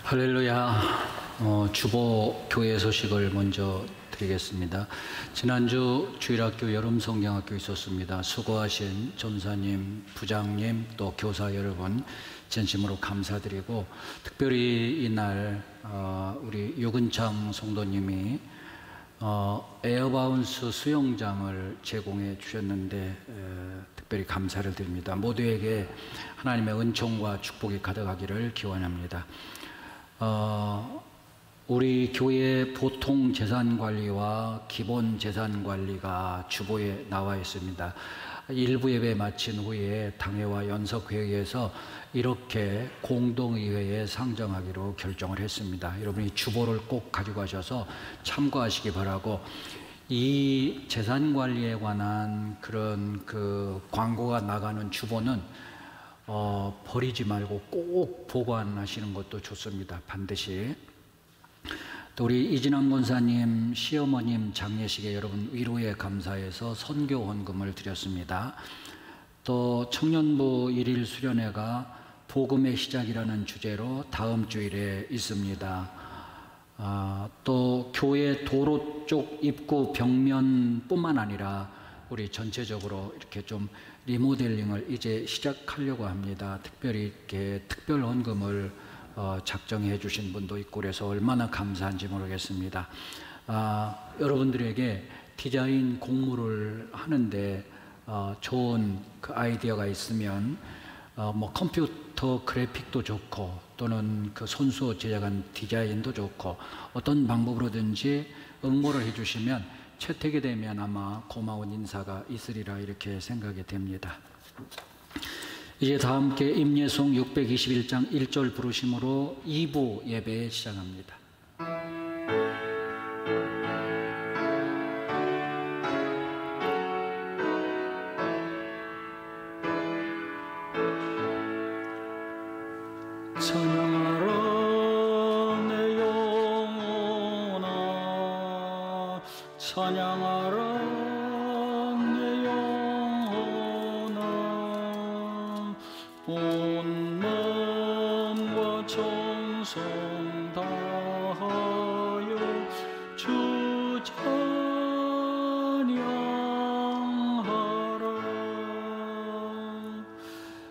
할렐루야. 주보 교회 소식을 먼저 드리겠습니다. 지난주 주일학교 여름성경학교 있었습니다. 수고하신 전사님, 부장님, 또 교사 여러분 진심으로 감사드리고, 특별히 이날 우리 유근창 성도님이 에어바운스 수영장을 제공해 주셨는데 특별히 감사를 드립니다. 모두에게 하나님의 은총과 축복이 가득하기를 기원합니다. 우리 교회 보통 재산관리와 기본 재산관리가 주보에 나와 있습니다. 일부 예배 마친 후에 당회와 연석회의에서 이렇게 공동의회에 상정하기로 결정을 했습니다. 여러분이 주보를 꼭 가지고 가셔서 참고하시기 바라고, 이 재산관리에 관한 그런 광고가 나가는 주보는 버리지 말고 꼭 보관하시는 것도 좋습니다. 반드시. 또 우리 이진환 권사님 시어머님 장례식에 여러분 위로에 감사해서 선교 헌금을 드렸습니다. 또 청년부 일일 수련회가 복음의 시작이라는 주제로 다음 주일에 있습니다. 또 교회 도로 쪽 입구 벽면뿐만 아니라 우리 전체적으로 이렇게 좀 리모델링을 이제 시작하려고 합니다. 특별히 이렇게 특별 헌금을 작정해 주신 분도 있고 그래서 얼마나 감사한지 모르겠습니다. 여러분들에게 디자인 공모를 하는데 좋은 그 아이디어가 있으면 컴퓨터 그래픽도 좋고 또는 그 손수 제작한 디자인도 좋고 어떤 방법으로든지 응모를 해 주시면 채택이 되면 아마 고마운 인사가 있으리라 이렇게 생각이 됩니다. 이제 다 함께 임예송 621장 1절 부르심으로 2부 예배 시작합니다. 찬양하라 내 영혼아, 찬양하라 내 영혼아, 온 마음과 정성 다하여 주 찬양하라.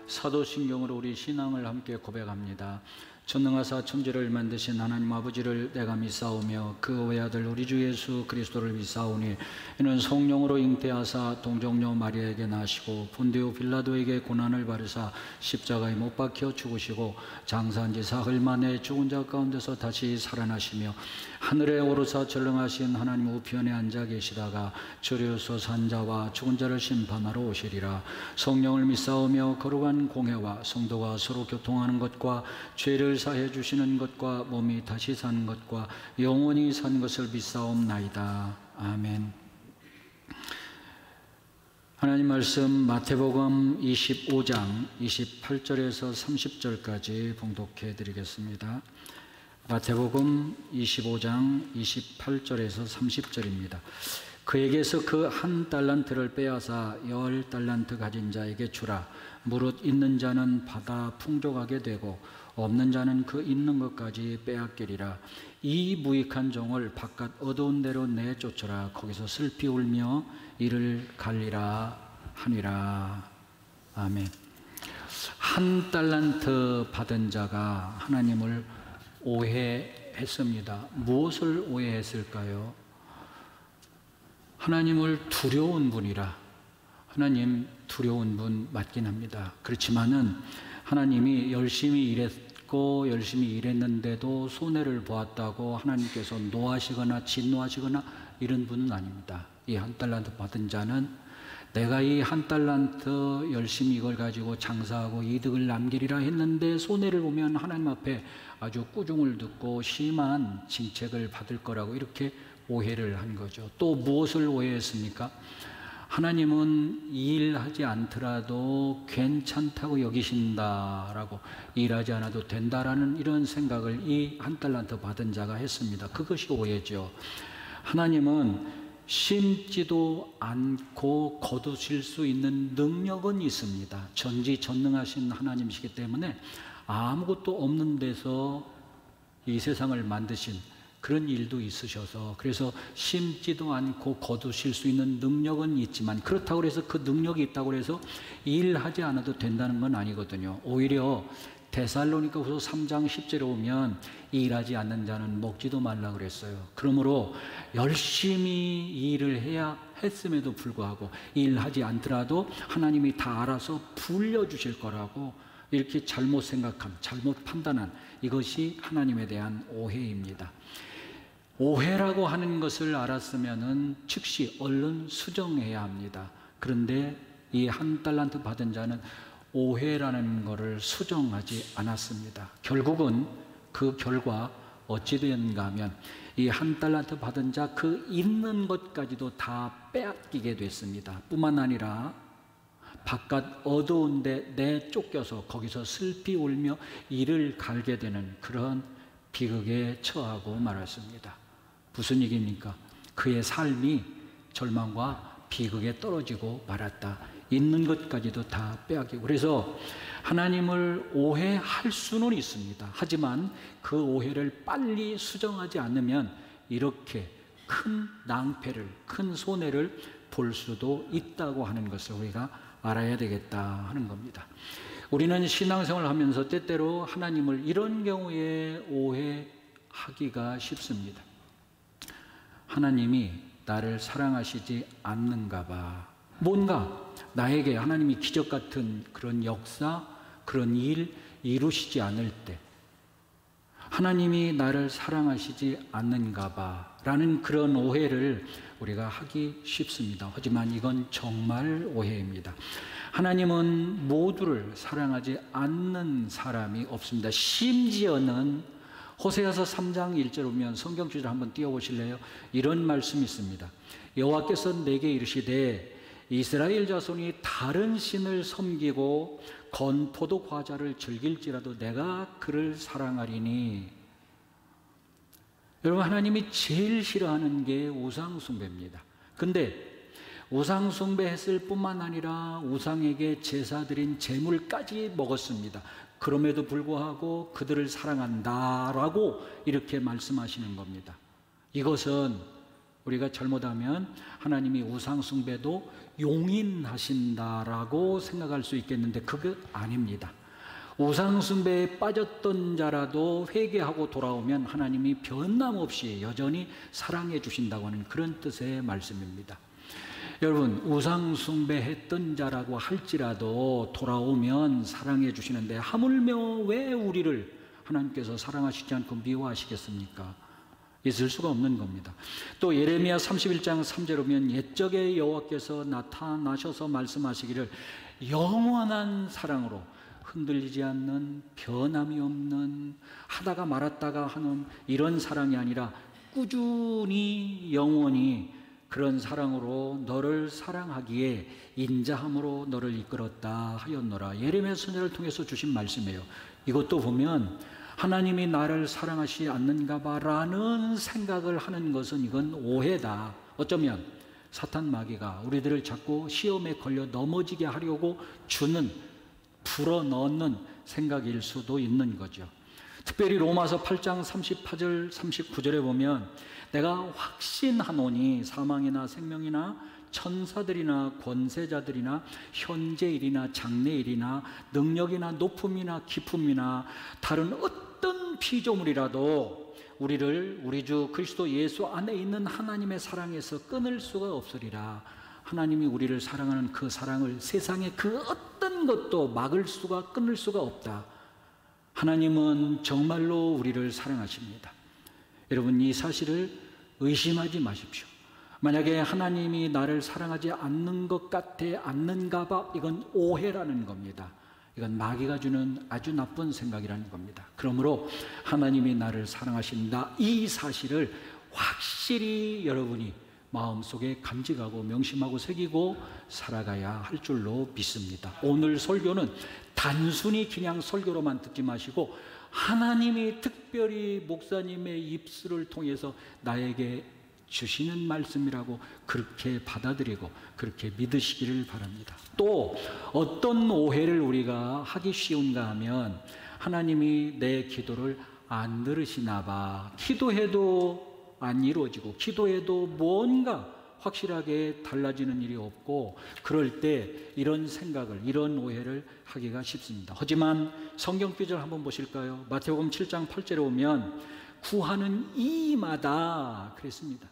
사도신경으로 우리 신앙을 함께 고백합니다. 전능하사 천지를 만드신 하나님 아버지를 내가 믿사오며 그 외아들 우리 주 예수 그리스도를 믿사오니 이는 성령으로 잉태하사 동정녀 마리아에게 나시고 본디오 빌라도에게 고난을 받으사 십자가에 못 박혀 죽으시고 장사한 지 사흘 만에 죽은 자 가운데서 다시 살아나시며 하늘에 오르사 전능하신 하나님 우편에 앉아 계시다가 저리로서 산 자와 죽은 자를 심판하러 오시리라. 성령을 믿사오며 거룩한 공회와 성도가 서로 교통하는 것과 죄를 사해 주시는 것과 몸이 다시 사는 것과 영원히 사는 것을 믿사옵나이다. 아멘. 하나님 말씀 마태복음 25장 28절에서 30절까지 봉독해 드리겠습니다. 마태복음 25장 28절에서 30절입니다. 그에게서 그 1달란트를 빼앗아 10달란트 가진 자에게 주라. 무릇 있는 자는 받아 풍족하게 되고 없는 자는 그 있는 것까지 빼앗기리라. 이 무익한 종을 바깥 어두운 데로 내쫓으라. 거기서 슬피 울며 이를 갈리라 하니라. 아멘. 1달란트 받은 자가 하나님을 오해했습니다. 무엇을 오해했을까요? 하나님을 두려운 분이라. 하나님 두려운 분 맞긴 합니다. 그렇지만은 하나님이 열심히 일했고 열심히 일했는데도 손해를 보았다고 하나님께서 노하시거나 진노하시거나 이런 분은 아닙니다. 이 1달란트 받은 자는 내가 이 1달란트 열심히 이걸 가지고 장사하고 이득을 남기리라 했는데 손해를 보면 하나님 앞에 아주 꾸중을 듣고 심한 징책을 받을 거라고 이렇게 오해를 한 거죠. 또 무엇을 오해했습니까? 하나님은 일하지 않더라도 괜찮다고 여기신다라고, 일하지 않아도 된다라는 이런 생각을 이 1달란트 받은 자가 했습니다. 그것이 오해죠. 하나님은 심지도 않고 거두실 수 있는 능력은 있습니다. 전지전능하신 하나님이시기 때문에 아무것도 없는 데서 이 세상을 만드신 그런 일도 있으셔서, 그래서 심지도 않고 거두실 수 있는 능력은 있지만, 그렇다고 해서 그 능력이 있다고 해서 일하지 않아도 된다는 건 아니거든요. 오히려 데살로니가후서 3장 10절에 오면 일하지 않는 자는 먹지도 말라 그랬어요. 그러므로 열심히 일을 해야 했음에도 불구하고 일하지 않더라도 하나님이 다 알아서 불려주실 거라고 이렇게 잘못 생각함, 잘못 판단한, 이것이 하나님에 대한 오해입니다. 오해라고 하는 것을 알았으면은 즉시 얼른 수정해야 합니다. 그런데 이 1달란트 받은 자는 오해라는 것을 수정하지 않았습니다. 결국은 그 결과 어찌 되었는가 하면 이 1달란트 받은 자 그 있는 것까지도 다 빼앗기게 됐습니다. 뿐만 아니라 바깥 어두운데 내쫓겨서 거기서 슬피 울며 이를 갈게 되는 그런 비극에 처하고 말았습니다. 무슨 얘기입니까? 그의 삶이 절망과 비극에 떨어지고 말았다. 있는 것까지도 다 빼앗기고. 그래서 하나님을 오해할 수는 있습니다. 하지만 그 오해를 빨리 수정하지 않으면 이렇게 큰 낭패를, 큰 손해를 볼 수도 있다고 하는 것을 우리가 알아야 되겠다 하는 겁니다. 우리는 신앙생활을 하면서 때때로 하나님을 이런 경우에 오해하기가 쉽습니다. 하나님이 나를 사랑하시지 않는가 봐. 뭔가 나에게 하나님이 기적 같은 그런 역사, 그런 일 이루시지 않을 때 하나님이 나를 사랑하시지 않는가 봐 라는 그런 오해를 우리가 하기 쉽습니다. 하지만 이건 정말 오해입니다. 하나님은 모두를 사랑하지 않는 사람이 없습니다. 심지어는 호세아서 3장 1절 보면 성경 주제를 한번 띄워보실래요? 이런 말씀이 있습니다. 여호와께서 내게 이르시되 이스라엘 자손이 다른 신을 섬기고 건포도 과자를 즐길지라도 내가 그를 사랑하리니. 여러분, 하나님이 제일 싫어하는 게 우상 숭배입니다. 근데 우상 숭배했을 뿐만 아니라 우상에게 제사 드린 제물까지 먹었습니다. 그럼에도 불구하고 그들을 사랑한다라고 이렇게 말씀하시는 겁니다. 이것은 우리가 잘못하면 하나님이 우상 숭배도 용인하신다라고 생각할 수 있겠는데 그게 아닙니다. 우상 숭배에 빠졌던 자라도 회개하고 돌아오면 하나님이 변함없이 여전히 사랑해 주신다고 하는 그런 뜻의 말씀입니다. 여러분, 우상 숭배했던 자라고 할지라도 돌아오면 사랑해 주시는데 하물며 왜 우리를 하나님께서 사랑하시지 않고 미워하시겠습니까? 있을 수가 없는 겁니다. 또 예레미야 31장 3절에 보면 옛적에 여호와께서 나타나셔서 말씀하시기를 영원한 사랑으로 흔들리지 않는, 변함이 없는, 하다가 말았다가 하는 이런 사랑이 아니라 꾸준히 영원히 그런 사랑으로 너를 사랑하기에 인자함으로 너를 이끌었다 하였노라. 예레미야 선지자를 통해서 주신 말씀이에요. 이것도 보면 하나님이 나를 사랑하시지 않는가 봐라는 생각을 하는 것은 이건 오해다. 어쩌면 사탄 마귀가 우리들을 자꾸 시험에 걸려 넘어지게 하려고 주는, 불어넣는 생각일 수도 있는 거죠. 특별히 로마서 8장 38절 39절에 보면 내가 확신하노니 사망이나 생명이나 천사들이나 권세자들이나 현재일이나 장래일이나 능력이나 높음이나 깊음이나 다른 어떤 피조물이라도 우리를 우리 주 그리스도 예수 안에 있는 하나님의 사랑에서 끊을 수가 없으리라. 하나님이 우리를 사랑하는 그 사랑을 세상의 그 어떤 것도 막을 수가, 끊을 수가 없다. 하나님은 정말로 우리를 사랑하십니다. 여러분, 이 사실을 의심하지 마십시오. 만약에 하나님이 나를 사랑하지 않는 것 같아 않는가 봐, 이건 오해라는 겁니다. 이건 마귀가 주는 아주 나쁜 생각이라는 겁니다. 그러므로 하나님이 나를 사랑하신다, 이 사실을 확실히 여러분이 마음속에 간직하고 명심하고 새기고 살아가야 할 줄로 믿습니다. 오늘 설교는 단순히 그냥 설교로만 듣지 마시고 하나님이 특별히 목사님의 입술을 통해서 나에게 주시는 말씀이라고 그렇게 받아들이고 그렇게 믿으시기를 바랍니다. 또 어떤 오해를 우리가 하기 쉬운가 하면 하나님이 내 기도를 안 들으시나 봐. 기도해도 안 이루어지고 기도해도 뭔가 확실하게 달라지는 일이 없고, 그럴 때 이런 생각을, 이런 오해를 하기가 쉽습니다. 하지만 성경 구절 한번 보실까요? 마태복음 7장 8절에 오면 구하는 이마다 그랬습니다.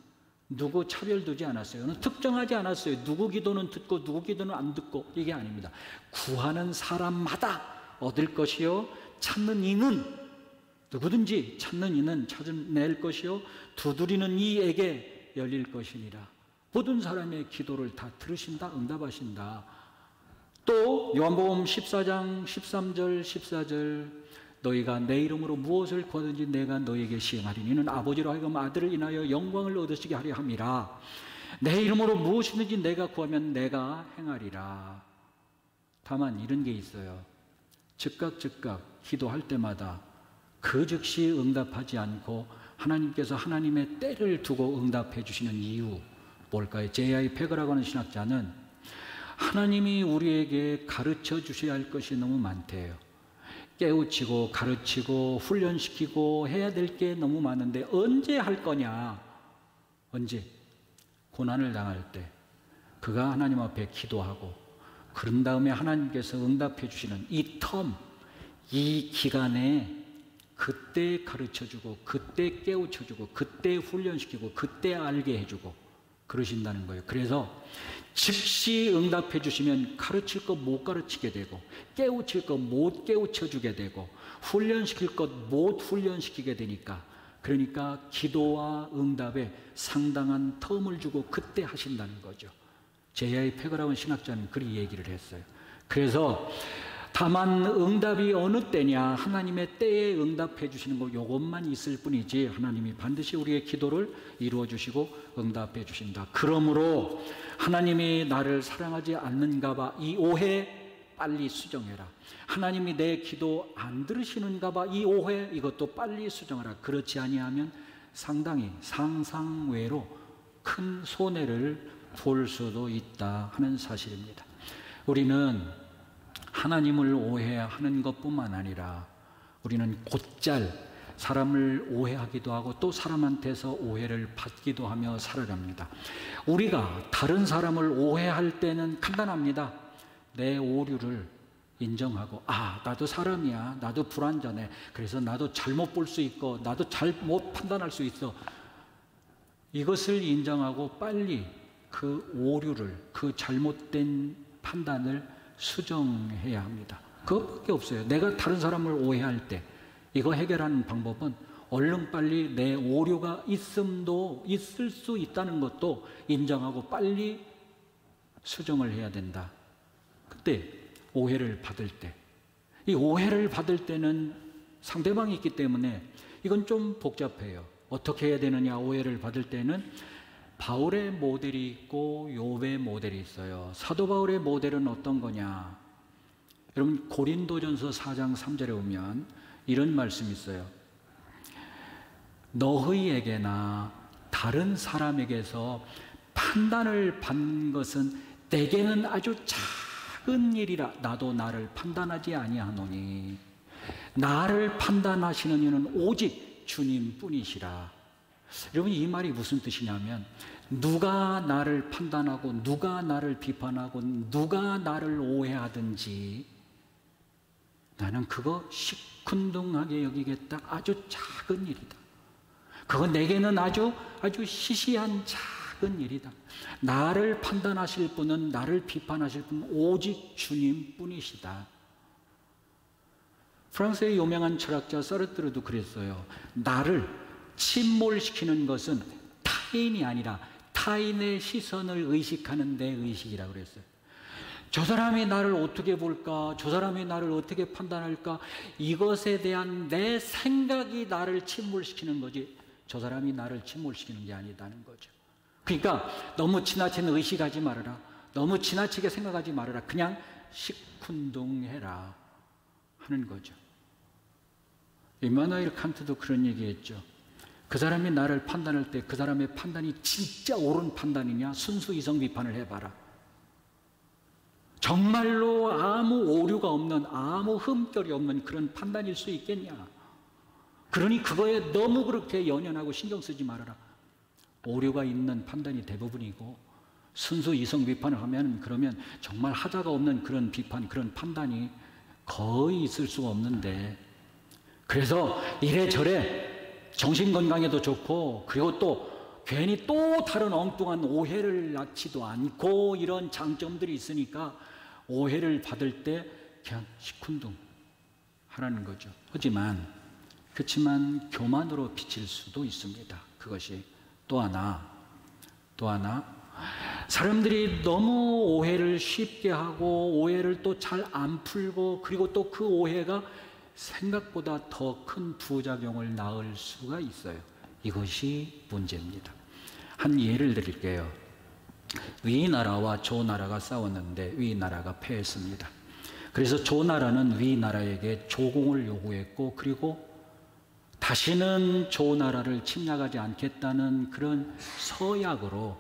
누구 차별 두지 않았어요. 특정하지 않았어요. 누구 기도는 듣고 누구 기도는 안 듣고, 이게 아닙니다. 구하는 사람마다 얻을 것이요 찾는 이는, 누구든지 찾는 이는 찾아낼 것이요 두드리는 이에게 열릴 것이니라. 모든 사람의 기도를 다 들으신다, 응답하신다. 또 요한복음 14장 13절 14절 너희가 내 이름으로 무엇을 구하든지 내가 너희에게 시행하리니 이는 아버지로 하여금 아들을 인하여 영광을 얻으시게 하려 함이라. 내 이름으로 무엇이든지 내가 구하면 내가 행하리라. 다만 이런 게 있어요. 즉각 기도할 때마다 그 즉시 응답하지 않고 하나님께서 하나님의 때를 두고 응답해 주시는 이유 뭘까요? J.I. 패거라고 하는 신학자는 하나님이 우리에게 가르쳐 주셔야 할 것이 너무 많대요. 깨우치고 가르치고 훈련시키고 해야 될 게 너무 많은데 언제 할 거냐? 언제? 고난을 당할 때 그가 하나님 앞에 기도하고 그런 다음에 하나님께서 응답해 주시는 이 텀, 이 기간에 그때 가르쳐주고 그때 깨우쳐주고 그때 훈련시키고 그때 알게 해주고 그러신다는 거예요. 그래서 즉시 응답해 주시면 가르칠 것 못 가르치게 되고 깨우칠 것 못 깨우쳐 주게 되고 훈련시킬 것 못 훈련시키게 되니까, 그러니까 기도와 응답에 상당한 텀을 주고 그때 하신다는 거죠. J.I. 패거라는 신학자는 그리 얘기를 했어요. 그래서 다만 응답이 어느 때냐, 하나님의 때에 응답해 주시는 거 요것만 있을 뿐이지 하나님이 반드시 우리의 기도를 이루어 주시고 응답해 주신다. 그러므로 하나님이 나를 사랑하지 않는가 봐, 이 오해 빨리 수정해라. 하나님이 내 기도 안 들으시는가 봐, 이 오해 이것도 빨리 수정하라. 그렇지 아니하면 상당히 상상외로 큰 손해를 볼 수도 있다 하는 사실입니다. 우리는 하나님을 오해하는 것뿐만 아니라 우리는 곧잘 사람을 오해하기도 하고 또 사람한테서 오해를 받기도 하며 살아갑니다. 우리가 다른 사람을 오해할 때는 간단합니다. 내 오류를 인정하고, 아, 나도 사람이야, 나도 불완전해, 그래서 나도 잘못 볼 수 있고 나도 잘못 판단할 수 있어. 이것을 인정하고 빨리 그 오류를, 그 잘못된 판단을 수정해야 합니다. 그것밖에 없어요. 내가 다른 사람을 오해할 때 이거 해결하는 방법은 얼른 빨리 내 오류가 있을 수 있다는 것도 인정하고 빨리 수정을 해야 된다. 그때 오해를 받을 때, 이 오해를 받을 때는 상대방이 있기 때문에 이건 좀 복잡해요. 어떻게 해야 되느냐? 오해를 받을 때는 바울의 모델이 있고 욥의 모델이 있어요. 사도 바울의 모델은 어떤 거냐? 여러분 고린도전서 4장 3절에 보면 이런 말씀이 있어요. 너희에게나 다른 사람에게서 판단을 받는 것은 내게는 아주 작은 일이라. 나도 나를 판단하지 아니하노니 나를 판단하시는 이는 오직 주님뿐이시라. 여러분 이 말이 무슨 뜻이냐면, 누가 나를 판단하고 누가 나를 비판하고 누가 나를 오해하든지 나는 그거 시큰둥하게 여기겠다. 아주 작은 일이다. 그건 내게는 아주 시시한 작은 일이다. 나를 판단하실 분은, 나를 비판하실 분은 오직 주님뿐이시다. 프랑스의 유명한 철학자 사르트르도 그랬어요. 나를 침몰시키는 것은 타인이 아니라 타인의 시선을 의식하는 데 의식이라고 그랬어요. 저 사람이 나를 어떻게 볼까? 저 사람이 나를 어떻게 판단할까? 이것에 대한 내 생각이 나를 침몰시키는 거지, 저 사람이 나를 침몰시키는 게 아니다는 거죠. 그러니까 너무 지나치게 의식하지 말아라. 너무 지나치게 생각하지 말아라. 그냥 시큰둥해라 하는 거죠. 임마누엘 칸트도 그런 얘기했죠. 그 사람이 나를 판단할 때 그 사람의 판단이 진짜 옳은 판단이냐, 순수 이성 비판을 해봐라. 정말로 아무 오류가 없는, 아무 흠결이 없는 그런 판단일 수 있겠냐. 그러니 그거에 너무 그렇게 연연하고 신경 쓰지 말아라. 오류가 있는 판단이 대부분이고, 순수 이성 비판을 하면 그러면 정말 하자가 없는 그런 비판, 그런 판단이 거의 있을 수가 없는데, 그래서 이래저래 정신건강에도 좋고, 그리고 또 괜히 또 다른 엉뚱한 오해를 낳지도 않고, 이런 장점들이 있으니까 오해를 받을 때 그냥 시큰둥 하라는 거죠. 그렇지만 교만으로 비칠 수도 있습니다. 그것이 또 하나 사람들이 너무 오해를 쉽게 하고 오해를 또 잘 안 풀고, 그리고 또 그 오해가 생각보다 더 큰 부작용을 낳을 수가 있어요. 이것이 문제입니다. 한 예를 드릴게요. 위나라와 조나라가 싸웠는데 위나라가 패했습니다. 그래서 조나라는 위나라에게 조공을 요구했고, 그리고 다시는 조나라를 침략하지 않겠다는 그런 서약으로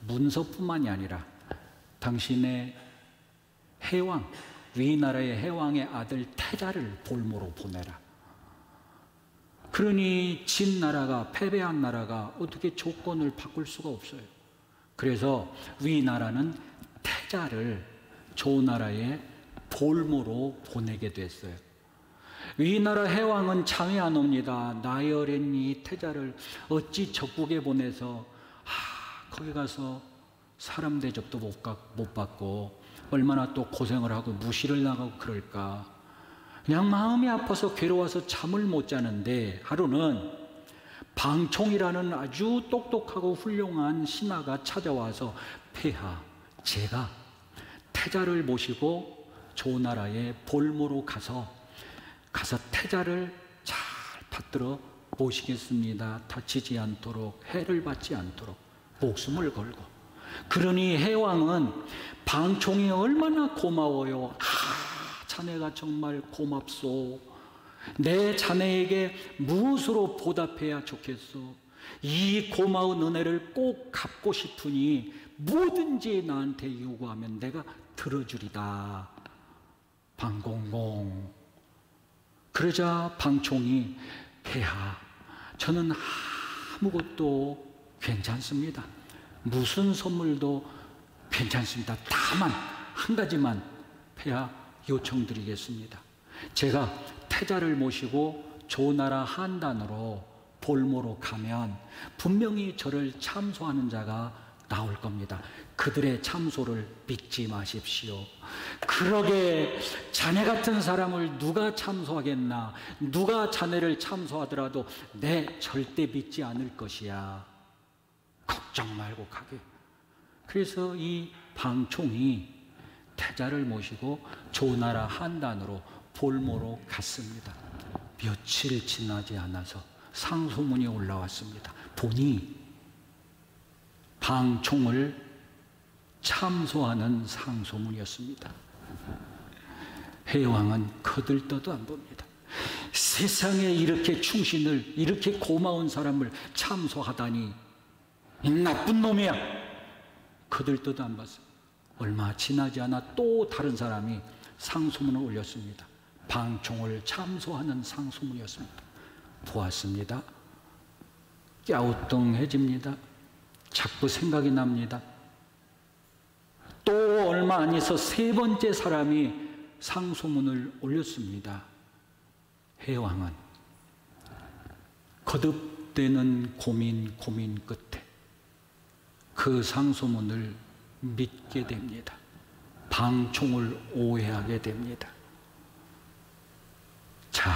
문서뿐만이 아니라 당신의 해왕, 위나라의 해왕의 아들 태자를 볼모로 보내라. 그러니 진 나라가, 패배한 나라가 어떻게 조건을 바꿀 수가 없어요. 그래서 위나라는 태자를 조나라의 볼모로 보내게 됐어요. 위나라 해왕은 잠이 안 옵니다. 나열했니 태자를 어찌 적국에 보내서 거기 가서 사람 대접도 못 받고 얼마나 또 고생을 하고 무시를 나가고 그럴까. 그냥 마음이 아파서 괴로워서 잠을 못 자는데, 하루는 방총이라는 아주 똑똑하고 훌륭한 신하가 찾아와서, 폐하, 제가 태자를 모시고 조나라의 볼모로 가서 태자를 잘 받들어 모시겠습니다. 다치지 않도록, 해를 받지 않도록 목숨을 걸고. 그러니 해왕은 방총이 얼마나 고마워요. 자네가 정말 고맙소. 내 자네에게 무엇으로 보답해야 좋겠소. 이 고마운 은혜를 꼭 갚고 싶으니 뭐든지 나한테 요구하면 내가 들어주리다. 방공공. 그러자 방총이, 폐하, 저는 아무것도 괜찮습니다. 무슨 선물도 괜찮습니다. 다만 한 가지만 폐하 요청드리겠습니다. 제가 태자를 모시고 조나라 한단으로 볼모로 가면 분명히 저를 참소하는 자가 나올 겁니다. 그들의 참소를 믿지 마십시오. 그러게 자네 같은 사람을 누가 참소하겠나. 누가 자네를 참소하더라도 내 절대 믿지 않을 것이야. 걱정 말고 가게. 그래서 이 방총이 태자를 모시고 조나라 한단으로 볼모로 갔습니다. 며칠 지나지 않아서 상소문이 올라왔습니다. 보니 방총을 참소하는 상소문이었습니다. 해왕은 거들떠도 안 봅니다. 세상에 이렇게 충신을, 이렇게 고마운 사람을 참소하다니, 이 나쁜 놈이야. 거들떠도 안 봤어요. 얼마 지나지 않아 또 다른 사람이 상소문을 올렸습니다. 방총을 참소하는 상소문이었습니다. 보았습니다. 갸우뚱해집니다. 자꾸 생각이 납니다. 또 얼마 안 있어 세 번째 사람이 상소문을 올렸습니다. 해왕은 거듭되는 고민 끝에 그 상소문을 믿게 됩니다. 방총을 오해하게 됩니다. 자,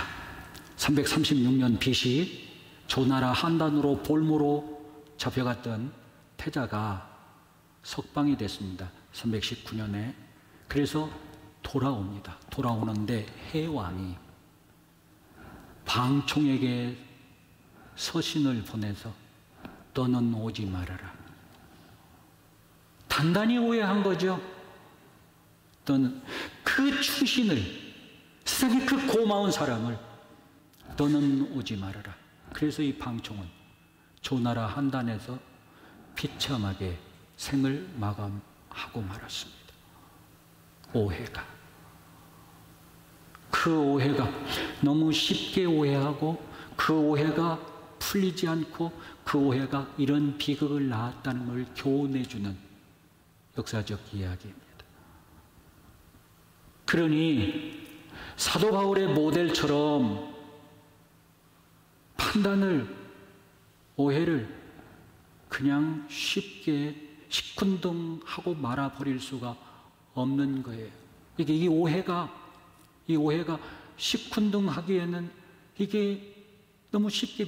336년 BC 조나라 한단으로 볼모로 잡혀갔던 태자가 석방이 됐습니다. 319년에. 그래서 돌아옵니다. 돌아오는데 해왕이 방총에게 서신을 보내서 너는 오지 말아라. 단단히 오해한 거죠. 너는 그 충신을, 세상에 그 고마운 사람을 너는 오지 말아라. 그래서 이 방총은 조나라 한단에서 비참하게 생을 마감하고 말았습니다. 그 오해가 너무 쉽게 오해하고 그 오해가 풀리지 않고 그 오해가 이런 비극을 낳았다는 걸 교훈해주는 역사적 이야기입니다. 그러니 사도 바울의 모델처럼 판단을, 오해를 그냥 쉽게 시큰둥하고 말아버릴 수가 없는 거예요. 이게 이 오해가 시큰둥하기에는 이게 너무 쉽게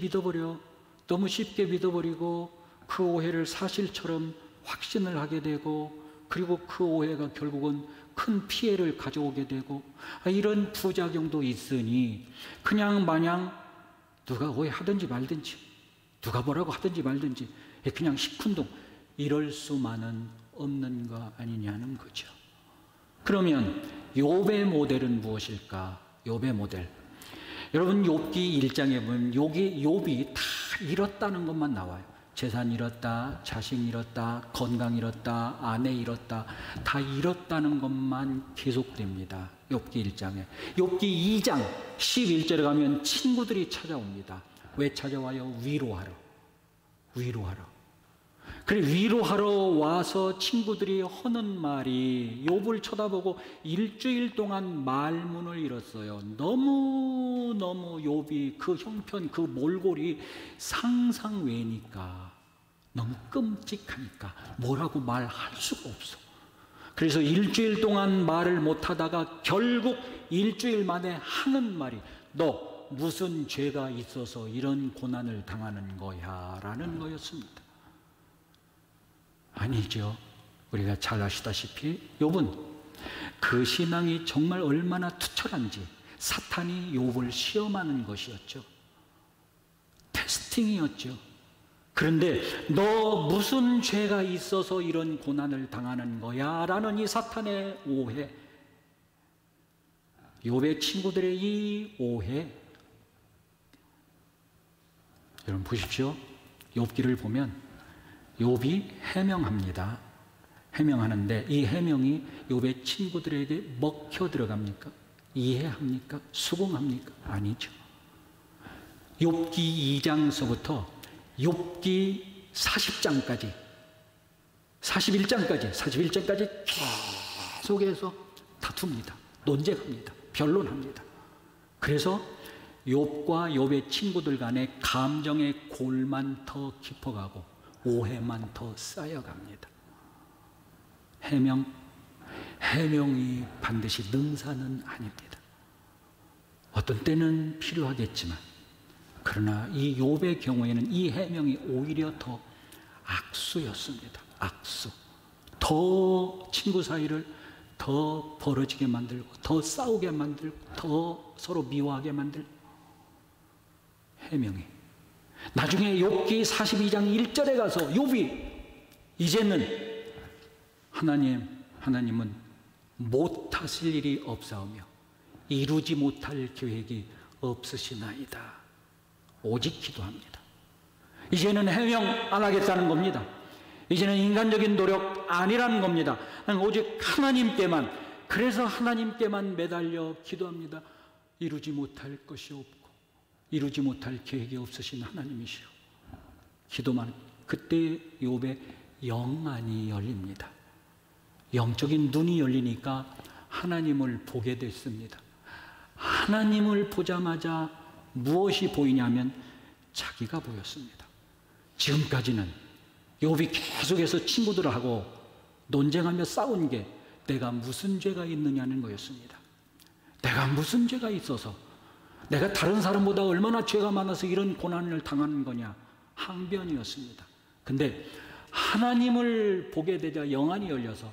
믿어버리고 그 오해를 사실처럼 확신을 하게 되고, 그리고 그 오해가 결국은 큰 피해를 가져오게 되고, 이런 부작용도 있으니 그냥 마냥 누가 오해하든지 말든지, 누가 뭐라고 하든지 말든지 그냥 시큰둥 이럴 수만은 없는 거 아니냐는 거죠. 그러면 욥의 모델은 무엇일까? 욥의 모델, 여러분 욥기 1장에 보면 욥이 다 잃었다는 것만 나와요. 재산 잃었다, 자식 잃었다, 건강 잃었다, 아내 잃었다, 다 잃었다는 것만 계속됩니다. 욥기 1장에. 욥기 2장 11절에 가면 친구들이 찾아옵니다. 왜 찾아와요? 위로하러. 그래, 위로하러 와서 친구들이 하는 말이, 욥을 쳐다보고 일주일 동안 말문을 잃었어요. 너무 욥이 그 형편, 그 몰골이 상상 외니까, 너무 끔찍하니까 뭐라고 말할 수가 없어. 그래서 일주일 동안 말을 못하다가 결국 일주일 만에 하는 말이, 너 무슨 죄가 있어서 이런 고난을 당하는 거야? 라는 거였습니다. 아니죠. 우리가 잘 아시다시피 욥은 그 신앙이 정말 얼마나 투철한지 사탄이 욥을 시험하는 것이었죠. 테스팅이었죠. 그런데 너 무슨 죄가 있어서 이런 고난을 당하는 거야? 라는 이 사탄의 오해, 욥의 친구들의 이 오해, 여러분 보십시오. 욥기를 보면 욥이 해명합니다. 해명하는데 이 해명이 욥의 친구들에게 먹혀 들어갑니까? 이해합니까? 수긍합니까? 아니죠. 욥기 2장서부터 욥기 40장까지 41장까지 계속해서 다툽니다. 논쟁합니다. 변론합니다. 그래서 욥과 욥의 친구들 간의 감정의 골만 더 깊어가고 오해만 더 쌓여갑니다. 해명이 반드시 능사는 아닙니다. 어떤 때는 필요하겠지만, 그러나 이 욥의 경우에는 이 해명이 오히려 더 악수였습니다. 악수. 더 친구 사이를 더 벌어지게 만들고, 더 싸우게 만들고, 더 서로 미워하게 만들고. 해명이. 나중에 욥기 42장 1절에 가서 욥이 이제는 하나님은 못하실 일이 없사오며 이루지 못할 계획이 없으시나이다. 오직 기도합니다. 이제는 해명 안 하겠다는 겁니다. 이제는 인간적인 노력 아니라는 겁니다. 오직 하나님께만, 그래서 하나님께만 매달려 기도합니다. 이루지 못할 것이 없고 이루지 못할 계획이 없으신 하나님이시오. 기도만. 그때 욥의 영안이 열립니다. 영적인 눈이 열리니까 하나님을 보게 됐습니다. 하나님을 보자마자 무엇이 보이냐면 자기가 보였습니다. 지금까지는 욥이 계속해서 친구들하고 논쟁하며 싸운 게 내가 무슨 죄가 있느냐는 거였습니다. 내가 무슨 죄가 있어서, 내가 다른 사람보다 얼마나 죄가 많아서 이런 고난을 당하는 거냐, 항변이었습니다. 근데 하나님을 보게 되자 영안이 열려서,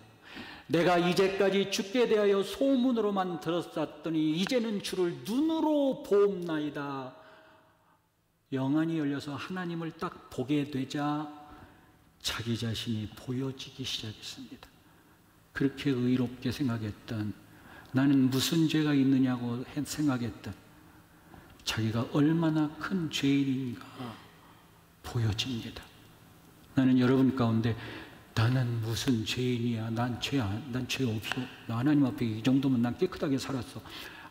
내가 이제까지 주께 대하여 소문으로만 들었었더니 이제는 주를 눈으로 보옵나이다. 영안이 열려서 하나님을 딱 보게 되자 자기 자신이 보여지기 시작했습니다. 그렇게 의롭게 생각했던, 나는 무슨 죄가 있느냐고 생각했던 자기가 얼마나 큰 죄인인가 보여집니다. 나는 여러분 가운데 나는 무슨 죄인이야, 난 죄 없어, 나 하나님 앞에 이 정도면 난 깨끗하게 살았어,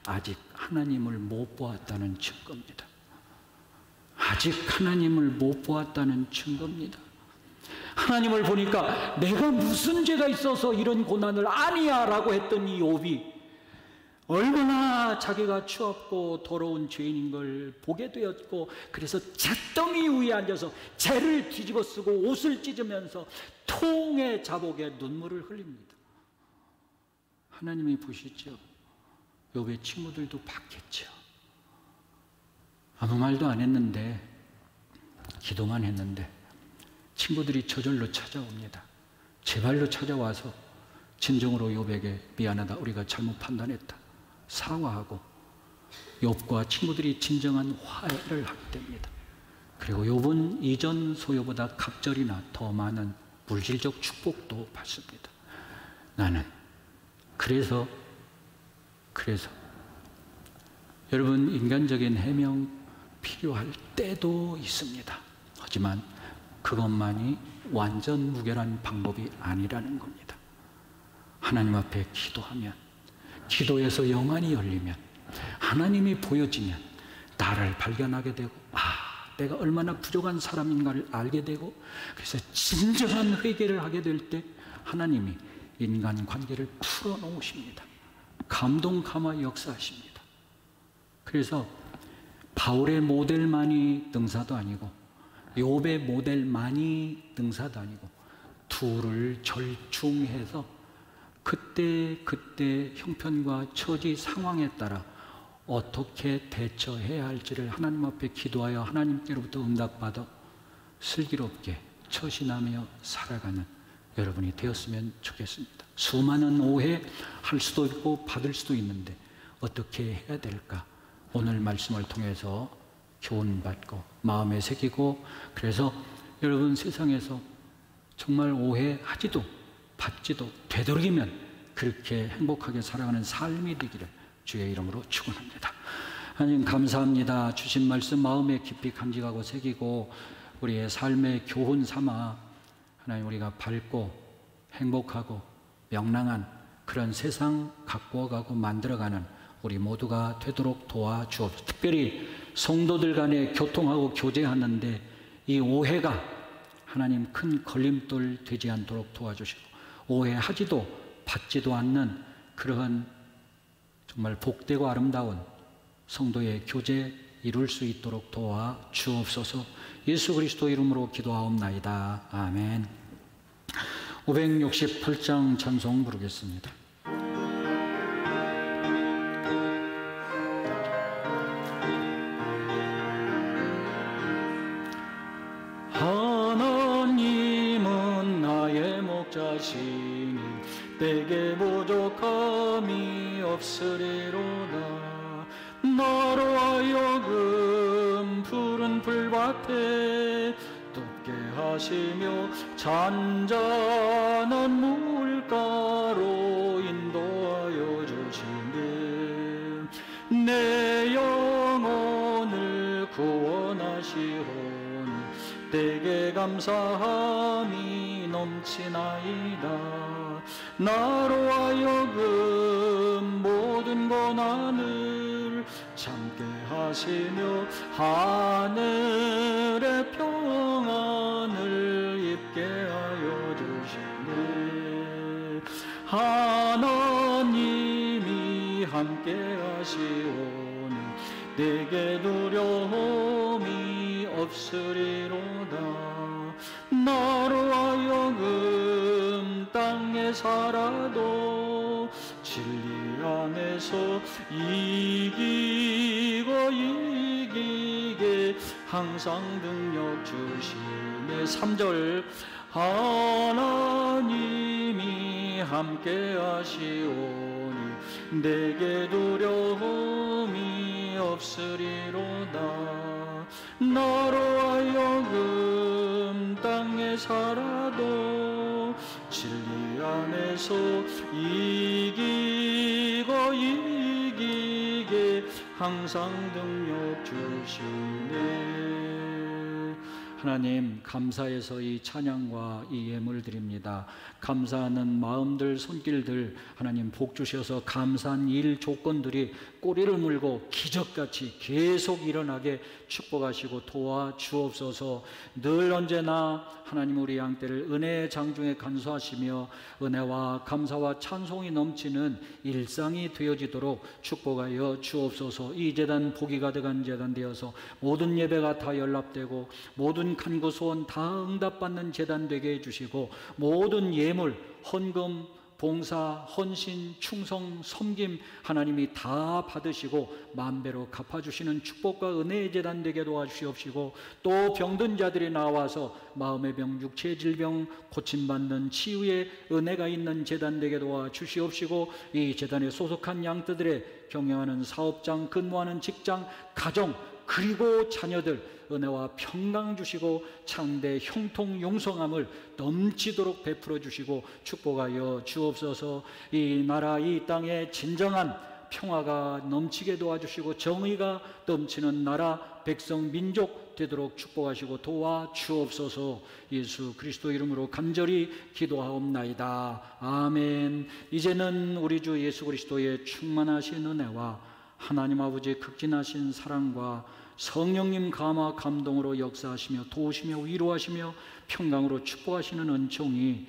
아직 하나님을 못 보았다는 증거입니다. 아직 하나님을 못 보았다는 증거입니다. 하나님을 보니까 내가 무슨 죄가 있어서 이런 고난을 아니야 라고 했던 이 욥이 얼마나 자기가 추없고 더러운 죄인인 걸 보게 되었고, 그래서 잿더미 위에 앉아서 재를 뒤집어 쓰고 옷을 찢으면서 통의 자복에 눈물을 흘립니다. 하나님이 보시죠. 욥의 친구들도 봤겠죠. 아무 말도 안 했는데, 기도만 했는데 친구들이 저절로 찾아옵니다. 제 발로 찾아와서 진정으로 욥에게 미안하다, 우리가 잘못 판단했다, 사과하고 욥과 친구들이 진정한 화해를 하게 됩니다. 그리고 욥은 이전 소요보다 갑절이나 더 많은 물질적 축복도 받습니다. 나는 그래서 여러분, 인간적인 해명 필요할 때도 있습니다. 하지만 그것만이 완전 무결한 방법이 아니라는 겁니다. 하나님 앞에 기도하면, 기도에서 영안이 열리면, 하나님이 보여지면 나를 발견하게 되고, 내가 얼마나 부족한 사람인가를 알게 되고, 그래서 진정한 회개를 하게 될 때 하나님이 인간관계를 풀어놓으십니다. 감동감화 역사하십니다. 그래서 바울의 모델만이 능사도 아니고 욥의 모델만이 능사도 아니고 둘을 절충해서 그때 형편과 처지 상황에 따라 어떻게 대처해야 할지를 하나님 앞에 기도하여 하나님께로부터 응답받아 슬기롭게 처신하며 살아가는 여러분이 되었으면 좋겠습니다. 수많은 오해할 수도 있고 받을 수도 있는데 어떻게 해야 될까? 오늘 말씀을 통해서 교훈받고 마음에 새기고, 그래서 여러분 세상에서 정말 오해하지도 받지도 되도록이면 그렇게 행복하게 살아가는 삶이 되기를 주의 이름으로 축원합니다. 하나님 감사합니다. 주신 말씀 마음에 깊이 간직하고 새기고 우리의 삶의 교훈 삼아 하나님 우리가 밝고 행복하고 명랑한 그런 세상 가꾸어가고 만들어가는 우리 모두가 되도록 도와주옵소서. 특별히 성도들 간에 교통하고 교제하는데 이 오해가 하나님 큰 걸림돌 되지 않도록 도와주시고, 오해하지도 받지도 않는 그러한 정말 복되고 아름다운 성도의 교제 이룰 수 있도록 도와주옵소서. 예수 그리스도 이름으로 기도하옵나이다. 아멘. 568장 찬송 부르겠습니다. 하나님은 나의 목자시니 내게 부족함이 없으리로다. 나로 하여금 푸른 풀밭에 눕게 하시며 잔잔한 물가로 인도하여 주시네. 내 영혼을 구원하시오. 내게 감사함이 넘치나이다. 나로 하여금 모든 고난을 참게 하시며 하늘의 평안을 입게 하여 주시네. 하나님이 함께 하시오니 내게 두려움이 없으리로다. 나로 하여금 땅에 살아도 진리 안에서 이기게 항상 능력 주시네. 3절 하나님이 함께 하시오니 내게 두려움이 없으리로다. 나로 하여금 땅에 살아도 진리 안에서 이기게 항상 능력 주시네. 하나님 감사해서 이 찬양과 이 예물 드립니다. 감사하는 마음들 손길들 하나님 복 주셔서 감사한 일 조건들이 꼭 꼬리를 물고 기적같이 계속 일어나게 축복하시고 도와주옵소서. 늘 언제나 하나님 우리 양떼를 은혜의 장중에 간수하시며 은혜와 감사와 찬송이 넘치는 일상이 되어지도록 축복하여 주옵소서. 이 제단 복이 가득한 제단 되어서 모든 예배가 다 연락되고 모든 간구 소원 다 응답받는 제단 되게 해주시고 모든 예물, 헌금, 봉사, 헌신, 충성, 섬김 하나님이 다 받으시고 만배로 갚아주시는 축복과 은혜의 제단 되게 도와주시옵시고 또 병든 자들이 나와서 마음의 병, 육체의 질병 고침받는 치유의 은혜가 있는 제단 되게 도와주시옵시고 이 제단에 소속한 양떼들의 경영하는 사업장, 근무하는 직장, 가정 그리고 자녀들 은혜와 평강 주시고 창대 형통 용성함을 넘치도록 베풀어 주시고 축복하여 주옵소서. 이 나라 이 땅에 진정한 평화가 넘치게 도와주시고 정의가 넘치는 나라 백성 민족 되도록 축복하시고 도와주옵소서. 예수 그리스도 이름으로 간절히 기도하옵나이다. 아멘. 이제는 우리 주 예수 그리스도의 충만하신 은혜와 하나님 아버지의 극진하신 사랑과 성령님 감화 감동으로 역사하시며 도우시며 위로하시며 평강으로 축복하시는 은총이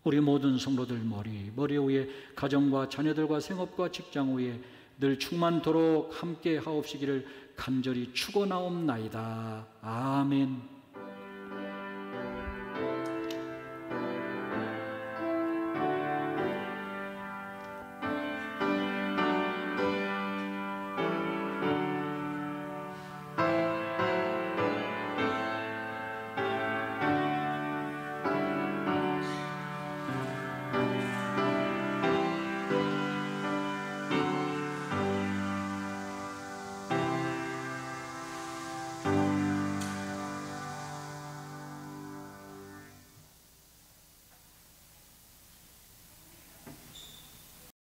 우리 모든 성도들 머리 위에 가정과 자녀들과 생업과 직장 위에 늘 충만토록 함께 하옵시기를 간절히 축원하옵나이다. 아멘.